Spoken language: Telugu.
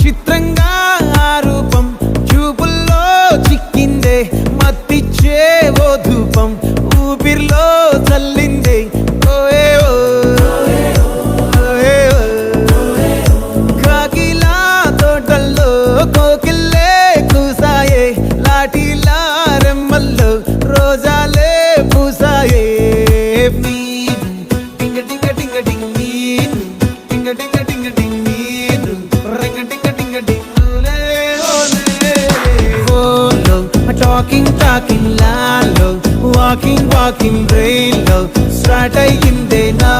చిత్రంగా ఆ రూపం చూపుల్లో చిక్కిందే మత్తిచ్చే ఓ ధూపం ఊపిరిలో చల్లిందే ఓయే ఓ కాకిలా తోటల్లో కోకిల్లే కూసాయే లాఠీలా రెమ్మల్లో రోజాలే పూసాయే టింగ టింగ టింగ టింగ్ నీరు టింగ టింగ టింగ టింగ్ నీరు రింగ టింగ టింగ టింగ్ ఓలే ఓలే ఓలో టాకింగ్ లాలో వాకింగ్ రైల్లో స్టార్ట్ అయ్యిందే నా